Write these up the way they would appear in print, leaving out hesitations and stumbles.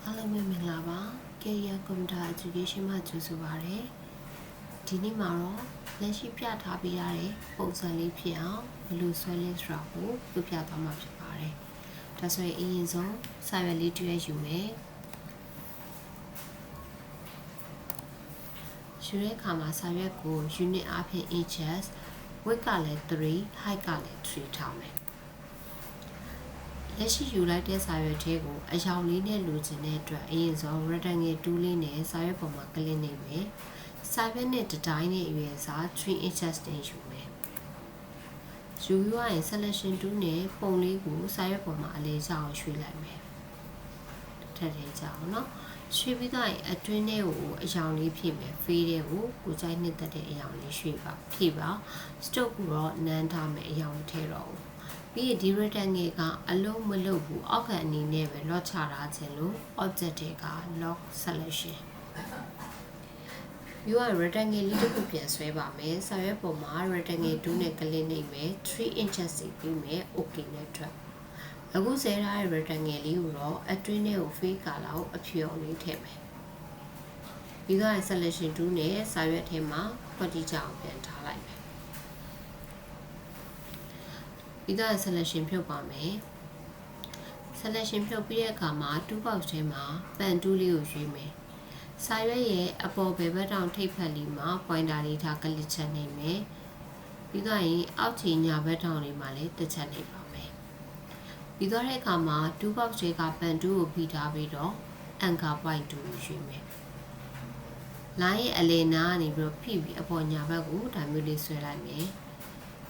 အားလုံးပဲမင်္ဂလာပါ Career Computer Education မှာကြိုဆိုပါရစေဒီနေ့မှာတော့လက်ရှိပြထားပေးရတဲ့ပုံစံလေးဖြစ်အောင်ဘယ်လိုဆွဲလဲဆိုတာကိုပြသွားမှာဖြစ်ပါတယ်ဒါဆိုရင်အရင်ဆုံးစာရွက်လေးတစ်ရွက်ယူမယ်ယူတဲ့အခါမှာစာရွက်ကို unit အဖြစ် inches width ကလည်း3 height ကလည်း3ထားမယ်လက်ရှိယူလိုက်တဲ့စာရွက်ထဲကိုအရောင်လေးနဲ့လိုချင်တဲ့အတွက်အရင်ဆုံး rectangle tool လေးနဲ့စာရွက်ပေါ်မှာကလစ်နေမယ်စာရွက်နဲ့တစ်တိုင်းနဲ့အရွယ်အစား3 inches တင်ယူမယ်ယူရရင် selection tool နဲ့ပုံလေးကိုစာရွက်ပေါ်မှာအလဲကျအောင်ရွှေ့လိုက်မယ်ထပ်ထည့်ကြအောင်နော်ရွှေ့ပြီးတော့အတွင်းထဲကိုအရောင်လေးဖြည့်မယ်ဖေးတဲ့ကိုကြိုက်နှစ်သက်တဲ့အရောင်လေးရွှေ့ပါဖြည့်ပါ stroke ကိုတော့နန်းထားမယ်အရောင်ထည့်တော့ပြီးရင်ဒီ rectangle ကအလုံးမလုံးဘူးအောက်ခံအနေနဲ့ပဲ lock ချထားခြင်းလို့ object တွေက lock selection ပြီးတော့ rectangle လေးတစ်ခုပြန်ဆွဲပါမယ်စာရွက်ပေါ်မှာ rectangle 2နဲ့ကလစ်နေမယ်3 inches စီပြီးမယ် okay နဲ့ထွက်အခုဆဲထားတဲ့ rectangle လေးကိုတော့အတွင်းထဲကို fade color ကိုအဖြူအောင်လေးထည့်မယ်ပြီးတော့ selection 2နဲ့စာရွက်ထဲမှာခွက်တိကျအောင်ပြန်ထားလိုက်မယ်ပြီးတော့ selection ဖြုတ်ပါမယ် selection ဖြုတ်ပြီးတဲ့အခါမှာ2 box ထဲမှာ pen tool လေးကိုရွေးမယ်စာရွက်ရဲ့အပေါ်ဘယ်ဘက်တောင်ထိပ်ဖက်လေးမှာ pointer လေးထားကလစ်ချက်နေမယ်ပြီးတော့အောက်ခြေညာဘက်တောင်လေးမှာလည်းတစ်ချက်နေပါမယ်ပြီးတော့တဲ့အခါမှာ2 box တွေက pen tool ကိုဖိထားပြီးတော့ anchor point tool ကိုရွေးမယ်လိုင်းရဲ့အလယ်နားကနေပြီးတော့ဖိပြီးအပေါ်ညာဘက်ကိုဒါမျိုးလေးဆွဲလိုက်မယ်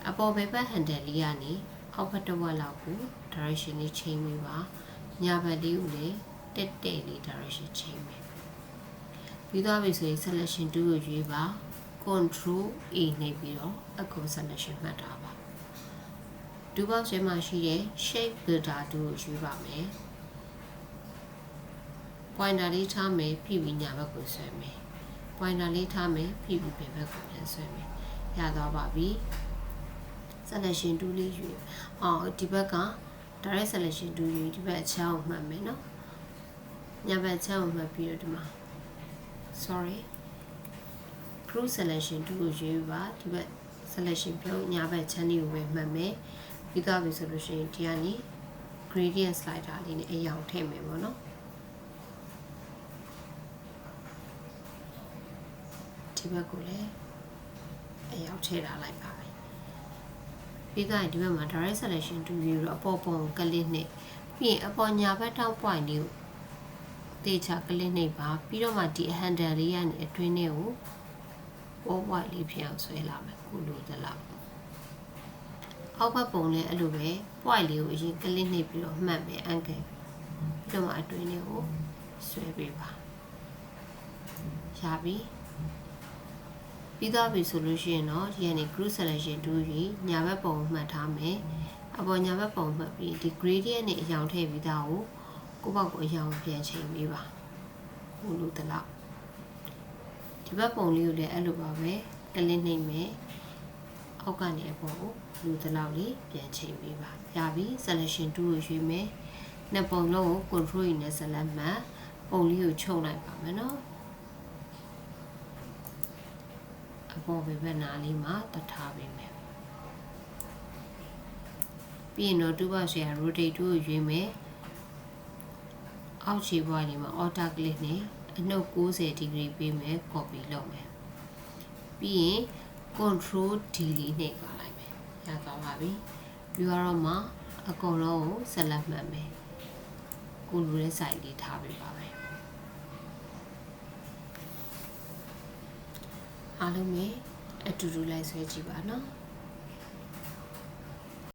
အပေါ်ဘက် handle လေးကနေအောက်ဘက်တစ်ဝက်လောက်ကို direction လေးချိန်ပေးပါညာဘက်လေးကိုလည်းတက်တက်လေး direction ချိန်ပေးပြီးသွားပြီဆိုရင် selection 2ကိုရွေးပါ control A နှိပ်ပြီးတော့အခု selection မှတ်ထားပါ2 box ထဲမှာရှိတဲ့ shape builder 2ကိုရွေးပါမယ် pointer လေးထားမယ်ဖိပြီးညာဘက်ကိုဆွဲမယ် pointer လေးထားမယ်ဖိပြီးဘယ်ဘက်ကိုပြန်ဆွဲမယ်ရသွားပါပြီselection 2လေးယူဒီဘက်က direct selection 2ယူဒီဘက်အချမ်းကိုမှတ်မယ်နော်ညာဘက်အချမ်းကိုမှတ်ပြီးတော့ဒီမှာ sorry group selection 2ကိုယူပါဒီဘက် selection ပြုတ်ညာဘက်ချမ်းလေးကိုပဲမှတ်မယ်ပြီးသွားပြီဆိုလို့ရှိရင်ဒီကနေ gradient slider လေးနဲ့အရောင်ထည့်မယ်ပေါ့နော်ဒီဘက်ကိုလည်းအရောင်ထည့်ထားလိုက်ပါမယ်ပြီးတော့ဒီဘက်မှာ direct selection 2ယူတော့အပေါ်ပုံကလစ်နဲ့ပြီးရင်အပေါ်ညာဘက်ထောက် point လေးကိုတေချာကလစ်နှိပ်ပါပြီးတော့မှဒီ handle လေးကနေအတွင်းထဲကို all white လေးဖြစ်အောင်ဆွဲလာမယ်ခုလိုသလားအောက်ဘက်ပုံလည်းအဲ့လိုပဲ point လေးကိုအရင်ကလစ်နှိပ်ပြီးတော့မှတ်မယ် angle ပြီးတော့မှအတွင်းထဲကိုဆွဲပေးပါရပြီပြီးသွားပြီဆိုလို့ရှိရင်တော့ဒီကနေ group selection 2ကြီးညာဘက်ပုံမှတ်ထားမယ်အပေါ်ညာဘက်ပုံမှတ်ပြီးဒီ gradient နဲ့အရောင်ထည့်ပြီးသားကိုဘောက်ကိုအရောင်ပြန်ချိန်ပေးပါဟိုလိုတလောက်ဒီဘက်ပုံလေးကိုလည်းအဲ့လိုပါပဲကလစ်နှိပ်မယ်အောက်ကနေအပေါ်ကိုလူတလောက်လေးပြန်ချိန်ပေးပါရပြီ selection 2ကိုရွေးမယ်နှစ်ပုံလုံးကို control နဲ့ select မှတ်ပုံလေးကိုချုပ်လိုက်ပါမယ်နော်အပေါ်ဘက်နားလေးမှာတထားပေးမယ်ပြီးရင်တော့2 box ရ rotate 2ကိုရွေးမယ်အောက်ခြေဘွားလေးမှာ auto click နဲ့အနှုတ်90 degree ပေးမယ် copy လုပ်မယ်ပြီးရင် control D လေးနှိပ်ပါလိုက်မယ်ရသွားပါပြီပြီးတော့မှအကုန်လုံးကို select မှတ်မယ်ကိုလိုတဲ့ site လေးထားပေးပါမယ်အားလုံးပဲအတူတူလိုက်ဆွဲကြည့်ပါနော်